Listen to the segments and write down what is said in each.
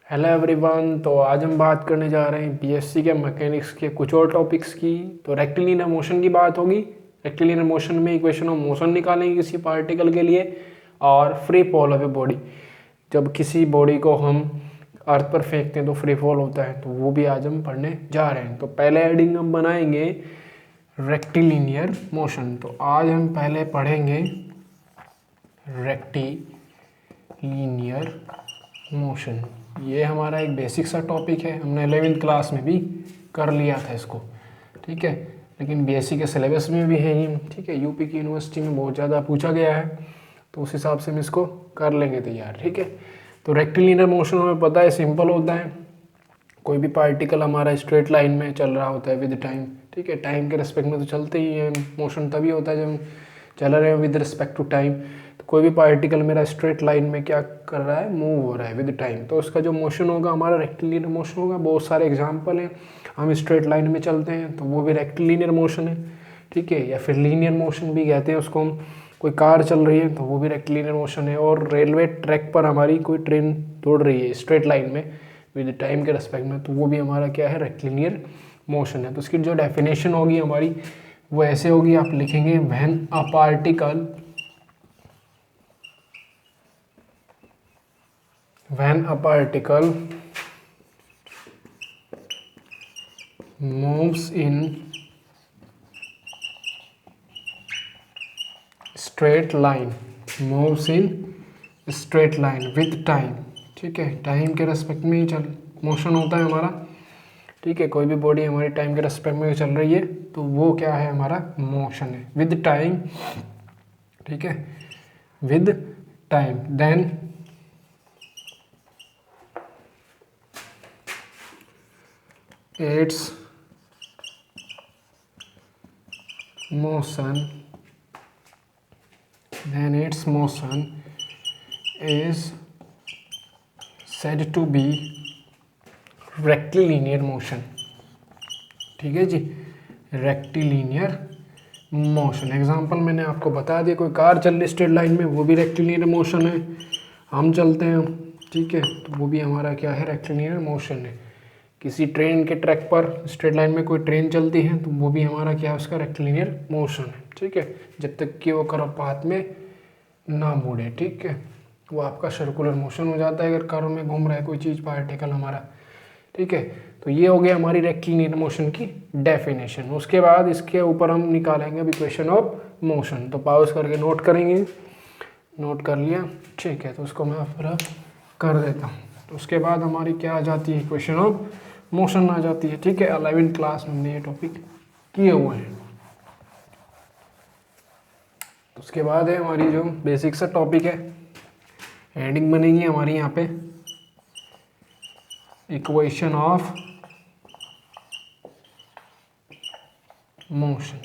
Hello everyone. तो आज हम बात करने जा रहे हैं बीएससी के मैकेनिक्स के कुछ और टॉपिक्स की। तो रेक्टिलिनियर मोशन की बात होगी। रेक्टिलिनियर मोशन में इक्वेशन ऑफ मोशन निकालेंगे किसी पार्टिकल के लिए, और free fall of a body. जब किसी बॉडी को हम अर्थ पर फेंकते हैं तो फ्री फॉल होता है, तो वो भी आज हम पढ़ने जा रहे हैं। तो पहले हेडिंग हम बनाएंगे रेक्टिलिनियर मोशन। तो आज हम पहले पढ़ेंगे रेक्टिलिनियर मोशन। ये हमारा एक बेसिक सा टॉपिक है, हमने 11वीं क्लास में भी कर लिया था इसको, ठीक है। लेकिन बीएससी के सिलेबस में भी है ये, ठीक है। यूपी की यूनिवर्सिटी में बहुत ज़्यादा पूछा गया है, तो उस हिसाब से हम इसको कर लेंगे तैयार, ठीक है। तो रेक्टिलिनियर मोशन हमें पता है सिंपल होता है। कोई भी पार्टिकल हमारा स्ट्रेट लाइन में चल रहा होता है विद टाइम, ठीक है। टाइम के रिस्पेक्ट में तो चलते ही है, मोशन तभी होता है जब हम चल रहे हैं विद रिस्पेक्ट टू टाइम। तो कोई भी पार्टिकल मेरा स्ट्रेट लाइन में क्या कर रहा है, मूव हो रहा है विद टाइम, तो उसका जो मोशन होगा हमारा रेक्टिलिनियर मोशन होगा। बहुत सारे एग्जाम्पल हैं, हम स्ट्रेट लाइन में चलते हैं तो वो भी रेक्टिलिनियर मोशन है, ठीक है। या फिर लीनियर मोशन भी कहते हैं उसको हम। कोई कार चल रही है तो वो भी रेक्टिलिनियर मोशन है। और रेलवे ट्रैक पर हमारी कोई ट्रेन दौड़ रही है स्ट्रेट लाइन में विद टाइम के रेस्पेक्ट में, तो वो भी हमारा क्या है, रेक्टिलिनियर मोशन है। तो उसकी जो डेफिनेशन होगी हमारी वो ऐसे होगी, आप लिखेंगे when a particle moves in straight line with time, ठीक है। टाइम के रेस्पेक्ट में ही चल मोशन होता है हमारा, ठीक है। कोई भी बॉडी हमारी टाइम के रेस्पेक्ट में चल रही है तो वो क्या है, हमारा मोशन है विद टाइम, ठीक है, with time. Then its motion is said to be rectilinear motion, ठीक है जी। रेक्टिलिनियर मोशन एग्जांपल मैंने आपको बता दिया। कोई कार चल रही स्ट्रेट लाइन में, वो भी रेक्टिलिनियर मोशन है। हम चलते हैं, ठीक है, तो वो भी हमारा क्या है, रेक्टिलिनियर मोशन है। किसी ट्रेन के ट्रैक पर स्ट्रेट लाइन में कोई ट्रेन चलती है तो वो भी हमारा क्या है, उसका रेक्टिलिनियर मोशन है, ठीक है। जब तक कि वो कर्व पाथ में ना मुड़े, ठीक है, वो आपका सर्कुलर मोशन हो जाता है अगर कर्व में घूम रहा है कोई चीज़, पार्टिकल हमारा, ठीक है। तो ये हो गया हमारी रेक्टिलिनियर मोशन की डेफिनेशन। उसके बाद इसके ऊपर हम निकालेंगे अब इक्वेशन ऑफ मोशन। तो पॉज करके नोट करेंगे। नोट कर लिया, ठीक है। तो उसको मैं फिर कर देता हूँ। तो उसके बाद हमारी क्या आ जाती है, इक्वेशन ऑफ मोशन आ जाती है, ठीक है। 11वीं क्लास में हमने ये टॉपिक किए हुए हैं। उसके बाद है हमारी जो बेसिक सा टॉपिक है, हेडिंग बनेगी हमारी यहाँ पे इक्वेशन ऑफ मोशन,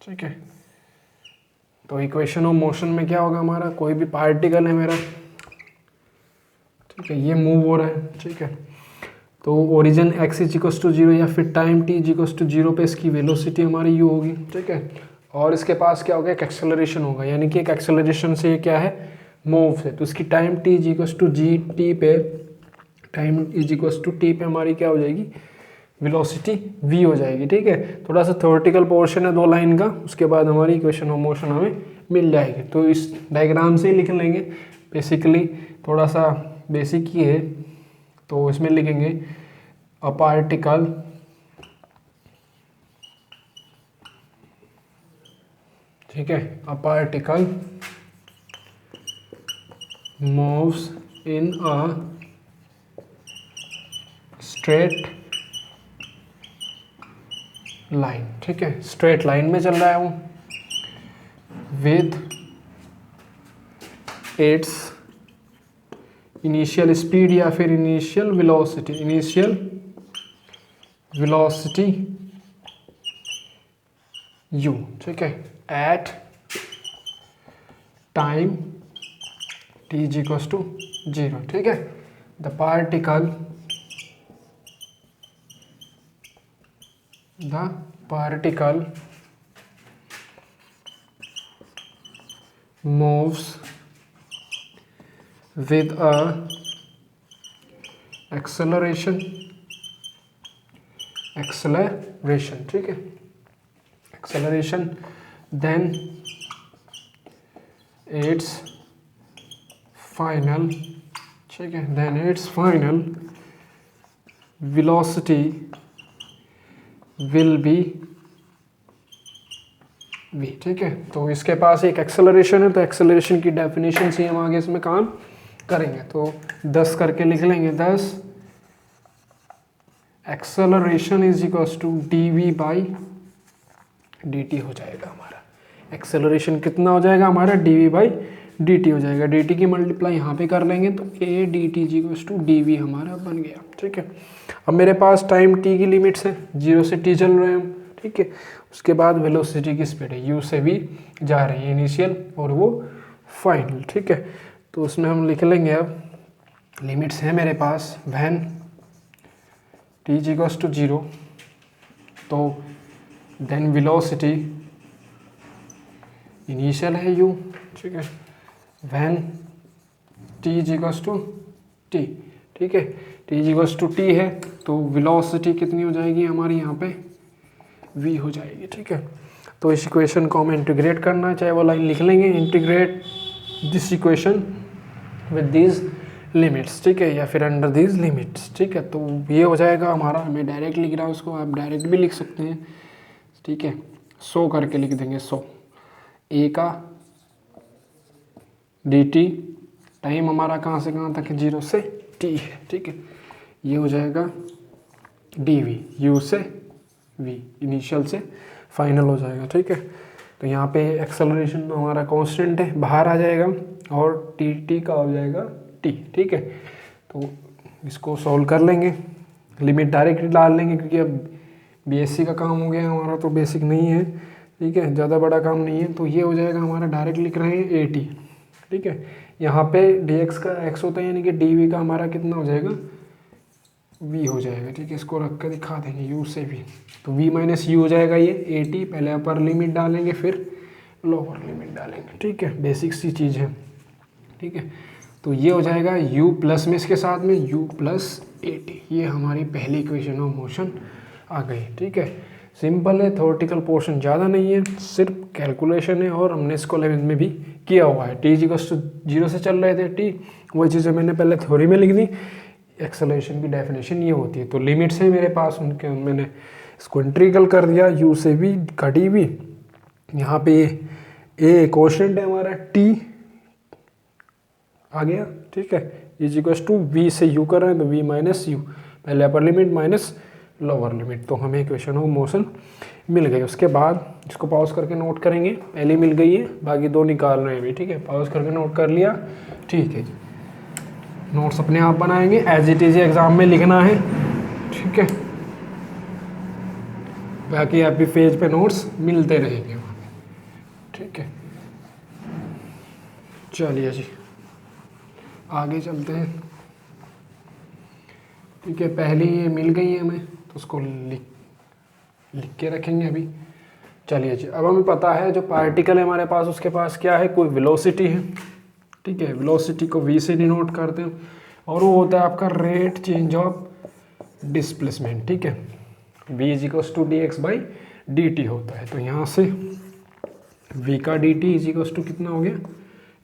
ठीक है। तो इक्वेशन ऑफ मोशन में क्या होगा हमारा, कोई भी पार्टिकल है मेरा, ठीक है, ये मूव हो रहा है, ठीक है। तो ओरिजिन x इक्वल्स टू 0 या फिर टाइम t इक्वल्स टू 0 पे इसकी वेलोसिटी हमारी u होगी, ठीक है। और इसके पास क्या होगा, एक एक्सेलरेशन होगा, यानी कि एक एक्सेलरेशन से ये क्या है, मूव है। तो इसकी time t equals to g t पे, टाइम इक्वल्स टू टी पे हमारी क्या हो जाएगी, वेलोसिटी v हो जाएगी, ठीक है। थोड़ा सा थ्योरेटिकल पोर्शन है 2 लाइन का, उसके बाद हमारी इक्वेशन ऑफ मोशन हमें मिल जाएगी। तो इस डायग्राम से ही लिख लेंगे, बेसिकली थोड़ा सा बेसिक ही है। तो इसमें लिखेंगे अ पार्टिकल ठीक है, a particle moves in a straight line, ठीक है, स्ट्रेट लाइन में चल रहा है वो विद इट्स इनिशियल स्पीड या फिर इनिशियल वेलोसिटी u, ठीक है, at time t equals to 0, ठीक है। The particle moves with a acceleration, acceleration, ठीक है, एक्सेलरेशन, देन इट्स फाइनल, ठीक है, then its final velocity will be v, ठीक है। तो इसके पास एक एक्सेलरेशन है, तो एक्सेलरेशन की डेफिनेशन से हम आगे इसमें काम करेंगे। तो 10 करके लिख लेंगे, 10 acceleration is equals to dv by dt हो जाएगा हमारा। एक्सेलरेशन कितना हो जाएगा हमारा, dv बाई dt हो जाएगा। dt की मल्टीप्लाई यहाँ पे कर लेंगे तो a dt is equals to dv हमारा बन गया, ठीक है। अब मेरे पास टाइम t की लिमिट्स है, 0 से t चल रहे हैं हम, ठीक है। उसके बाद वेलोसिटी की स्पीड है u से v जा रही है, इनिशियल और वो फाइनल, ठीक है। तो उसमें हम लिख लेंगे, अब लिमिट्स है मेरे पास, when t is equals to 0, तो देन वेलोसिटी इनिशियल है u, ठीक है, when t is equals to t, ठीक है, t is equals to t है, तो वेलोसिटी कितनी हो जाएगी हमारी यहाँ पे, v हो जाएगी, ठीक है। तो इस इक्वेशन को हमें इंटीग्रेट करना है, चाहे वो लाइन लिख लेंगे, integrate this equation with these limits, ठीक है, या फिर अंडर दीज लिमिट्स, ठीक है। तो ये हो जाएगा हमारा, हमें डायरेक्ट लिख रहा है उसको, आप डायरेक्ट भी लिख सकते हैं, ठीक है। 100 करके लिख देंगे, 100 a का dt, टाइम हमारा कहाँ से कहाँ तक है, 0 से t है, ठीक है। ये हो जाएगा dv, u से v, इनिशियल से फाइनल हो जाएगा, ठीक है। तो यहाँ पे एक्सेलरेशन हमारा कांस्टेंट है, बाहर आ जाएगा, और t का हो जाएगा t, ठीक है। तो इसको सॉल्व कर लेंगे, लिमिट डायरेक्ट डाल लेंगे, क्योंकि अब बीएससी का काम हो गया हमारा, तो बेसिक नहीं है, ठीक है, ज़्यादा बड़ा काम नहीं है। तो ये हो जाएगा हमारा, डायरेक्ट लिख रहे हैं 80, ठीक है। यहाँ पे dx का x होता है, यानी कि dv का हमारा कितना हो जाएगा, v हो जाएगा, ठीक है। इसको रख कर दिखा देंगे, u से v, तो v माइनस u हो जाएगा ये 80, पहले अपर लिमिट डालेंगे फिर लोअर लिमिट डालेंगे, ठीक है, बेसिक सी चीज़ है, ठीक है। तो ये हो जाएगा u प्लस में इसके साथ में u प्लस 80, ये हमारी पहली इक्वेशन ऑफ मोशन आ गई, ठीक है। सिंपल है, थ्योरेटिकल पोर्शन ज़्यादा नहीं है, सिर्फ कैलकुलेशन है, और हमने इसको 11th में भी किया हुआ है। t इक्वल्स टू 0 से चल रहे थे t, वही चीज़ें मैंने पहले थ्योरी में लिख दी। एक्सेलरेशन की डेफिनेशन ये होती है, तो लिमिट्स है मेरे पास, उनके मैंने इसको इंटीग्रल कर दिया, u से v का dv, यहाँ पे a कोशेंट है हमारा, t आ गया, ठीक है, इज इक्वल्स टू v से u कर रहे हैं, तो v माइनस u, पहले upper limit minus lower limit, तो हमें इक्वेशन ऑफ मोशन मिल गई। उसके बाद इसको पॉज करके नोट करेंगे, पहली मिल गई है, बाकी दो निकाल रहे हैं अभी, ठीक है। पॉज करके नोट कर लिया, ठीक है जी। नोट्स अपने आप बनाएंगे, एज इट इज एग्जाम में लिखना है, ठीक है। बाकी आप भी पेज पे नोट्स मिलते रहेंगे, ठीक है। चलिए जी, आगे चलते हैं, ठीक है। पहली ये मिल गई है हमें, तो उसको लिख के रखेंगे अभी। चलिए जी, अब हमें पता है जो पार्टिकल है हमारे पास, उसके पास क्या है, कोई वेलोसिटी है, ठीक है। वेलोसिटी को v से डिनोट करते हैं, और वो होता है आपका रेट चेंज ऑफ डिस्प्लेसमेंट, ठीक है। v is equals to dx by dt होता है, तो यहाँ से v का dt इज इक्वल्स टू कितना हो गया,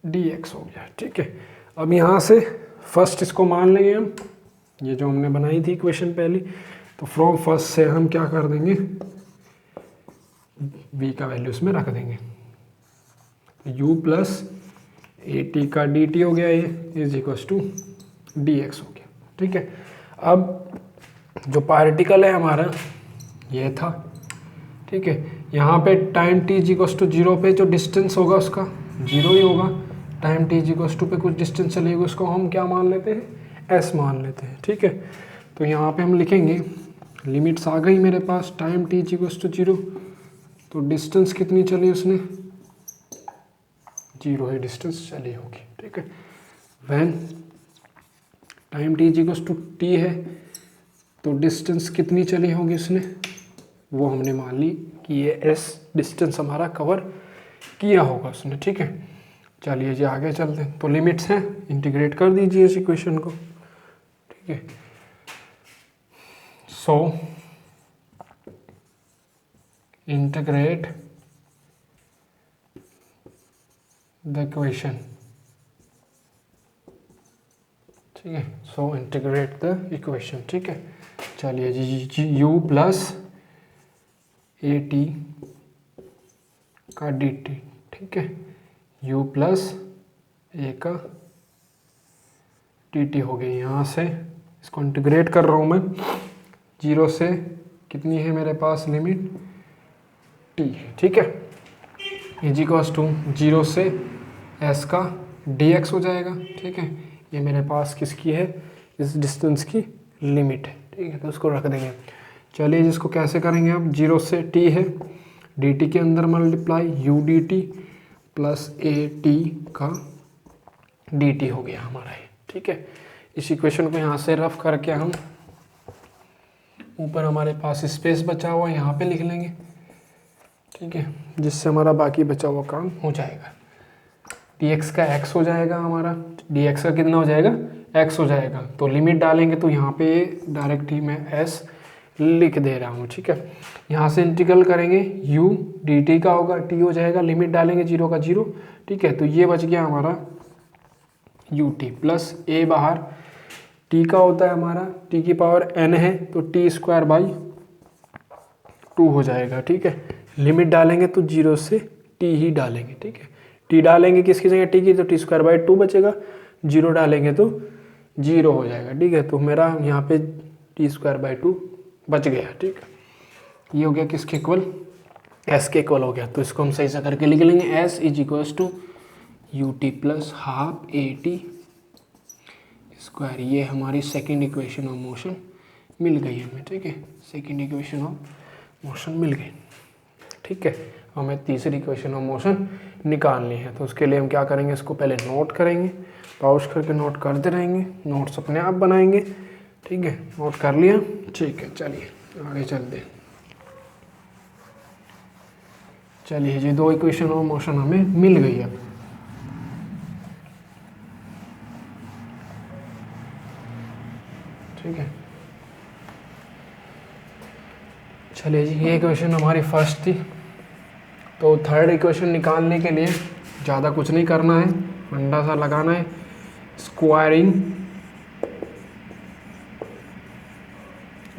dx हो गया, ठीक है। अब यहाँ से फर्स्ट इसको मान लेंगे हम, ये जो हमने बनाई थी इक्वेशन पहली, तो फ्रॉम फर्स्ट से हम क्या कर देंगे, v का वैल्यू इसमें रख देंगे, u प्लस at का dt हो गया, ये इज इक्वल्स टू dx हो गया, ठीक है। अब जो पार्टिकल है हमारा ये था, ठीक है। यहाँ पे time t is equals to 0 पे जो डिस्टेंस होगा उसका 0 ही होगा, time t is equals to पे कुछ डिस्टेंस चलेगा, उसको हम क्या मान लेते हैं, s मान लेते हैं, ठीक है। तो यहाँ पे हम लिखेंगे, लिमिट्स आ गई मेरे पास, time t is equals to 0, तो डिस्टेंस कितनी चली उसने, 0 ही डिस्टेंस चली होगी, ठीक है। When time t is equals to t है, तो डिस्टेंस कितनी चली होगी उसने, वो हमने मान ली कि ये s डिस्टेंस हमारा कवर किया होगा उसने, ठीक है। चलिए जी, आगे चलते हैं। तो लिमिट्स हैं, इंटीग्रेट कर दीजिए इस इक्वेशन को, ठीक है। सो इंटीग्रेट द इक्वेशन, ठीक है। सो इंटीग्रेट द इक्वेशन, ठीक है। चलिए जी, यू प्लस ए टी का डी टी, ठीक है। u प्लस ए का डी टी हो गई। यहाँ से इसको इंटीग्रेट कर रहा हूँ मैं, 0 से कितनी है मेरे पास लिमिट, t, ठीक है। इज इक्वल्स टू 0 से s का dx हो जाएगा, ठीक है। ये मेरे पास किसकी है, इस डिस्टेंस की लिमिट है, ठीक है। तो उसको रख देंगे। चलिए जिसको कैसे करेंगे अब, 0 से t है, dt के अंदर multiply u dt plus a t का dt हो गया हमारा ये, ठीक है। इस इक्वेशन को यहाँ से रफ करके हम ऊपर हमारे पास स्पेस बचा हुआ यहाँ पे लिख लेंगे, ठीक है, जिससे हमारा बाकी बचा हुआ काम हो जाएगा। dx का x हो जाएगा हमारा, dx का कितना हो जाएगा, x हो जाएगा। तो लिमिट डालेंगे तो यहाँ पे डायरेक्ट ही मैं s लिख दे रहा हूँ, ठीक है। यहाँ से इंटीग्रल करेंगे, u dt का होगा, t हो जाएगा, लिमिट डालेंगे 0 का 0, ठीक है। तो ये बच गया हमारा ut प्लस a बाहर, t का होता है हमारा, t की पावर n है तो t स्क्वायर बाई 2 हो जाएगा, ठीक है। लिमिट डालेंगे तो 0 से t ही डालेंगे, ठीक है। t डालेंगे किसकी जगह, t की, तो t स्क्वायर बाई 2 बचेगा, 0 डालेंगे तो 0 हो जाएगा, ठीक है। तो मेरा यहाँ पे t स्क्वायर बाई 2 बच गया, ठीक है। ये हो गया किसके इक्वल, s के इक्वल हो गया। तो इसको हम सही से करके लिख लेंगे, s is equals to u t plus half a t square. ये हमारी सेकेंड इक्वेशन ऑफ मोशन मिल गई हमें, ठीक है। सेकेंड इक्वेशन ऑफ मोशन मिल गई, ठीक है। हमें तीसरी इक्वेशन ऑफ मोशन निकालनी है। तो उसके लिए हम क्या करेंगे, इसको पहले नोट करेंगे, पॉज करके नोट करते रहेंगे, नोट्स अपने आप बनाएंगे, ठीक है। नोट कर लिया, ठीक है। चलिए आगे चलते हैं। चलिए जी, 2 इक्वेशन ऑफ मोशन हमें मिल गई अब। ठीक है, चलिए जी, ये इक्वेशन हमारी फर्स्ट थी। तो थर्ड इक्वेशन निकालने के लिए ज़्यादा कुछ नहीं करना है, फंडा सा लगाना है, स्क्वायरिंग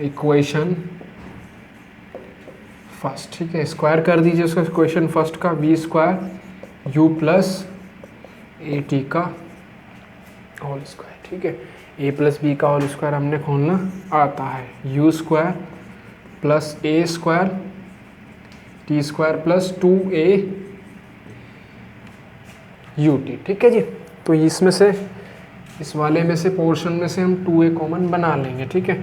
इक्वेशन फर्स्ट, ठीक है। स्क्वायर कर दीजिए उसका इक्वेशन फर्स्ट का, v square u plus a t का होल स्क्वायर, ठीक है। ए प्लस बी का होल स्क्वायर हमने खोलना आता है, u square plus a square t square plus 2a u t, ठीक है जी। तो इसमें से, इस वाले में से, पोर्शन में से हम 2a कॉमन बना लेंगे, ठीक है।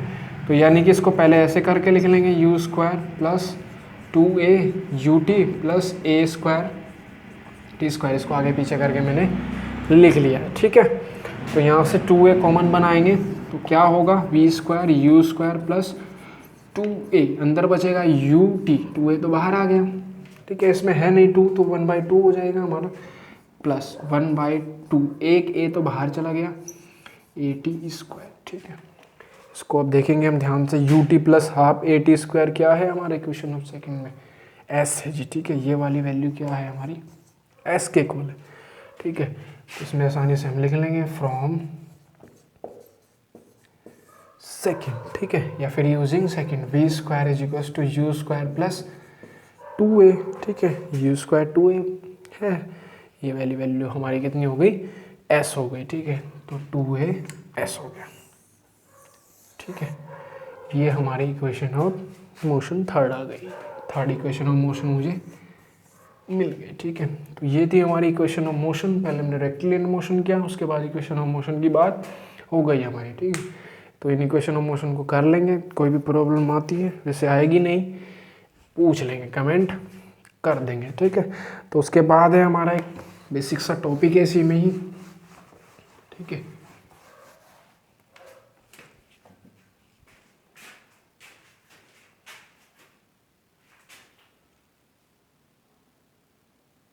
तो यानी कि इसको पहले ऐसे करके लिख लेंगे, you square plus 2a u t plus a square t square. इसको आगे पीछे करके मैंने लिख लिया, ठीक है। तो यहाँ से 2a कॉमन बनाएंगे तो क्या होगा, v square u square plus 2a, अंदर बचेगा यू टी, 2a तो बाहर आ गया, ठीक है। इसमें है नहीं 2, तो 1/2 हो जाएगा हमारा, प्लस 1/2, एक a तो बाहर चला गया, ए टी स्क्वायर, ठीक है। इसको अब देखेंगे हम ध्यान से, you t plus half a t square क्या है हमारे इक्वेशन ऑफ सेकंड में, s है जी, ठीक है। ये वाली वैल्यू क्या है हमारी, s के इक्वल है, ठीक है। इसमें आसानी से हम लिख लेंगे फ्रॉम सेकेंड, ठीक है, या फिर using second, v square is equal to u square plus 2a, ठीक है। यू स्क्वायर 2a है, ये वाली वैल्यू हमारी कितनी हो गई, s हो गई, ठीक है। तो 2a s हो गया, ठीक है। ये हमारी इक्वेशन ऑफ मोशन थर्ड आ गई, थर्ड इक्वेशन ऑफ मोशन मुझे मिल गई, ठीक है। तो ये थी हमारी इक्वेशन ऑफ मोशन। पहले हमने रेक्टिलिनियर मोशन किया, उसके बाद इक्वेशन ऑफ मोशन की बात हो गई हमारी, ठीक है। तो इन इक्वेशन ऑफ मोशन को कर लेंगे, कोई भी प्रॉब्लम आती है, वैसे आएगी नहीं, पूछ लेंगे, कमेंट कर देंगे, ठीक है। तो उसके बाद है हमारा एक बेसिक सा टॉपिक है इसी में ही, ठीक है।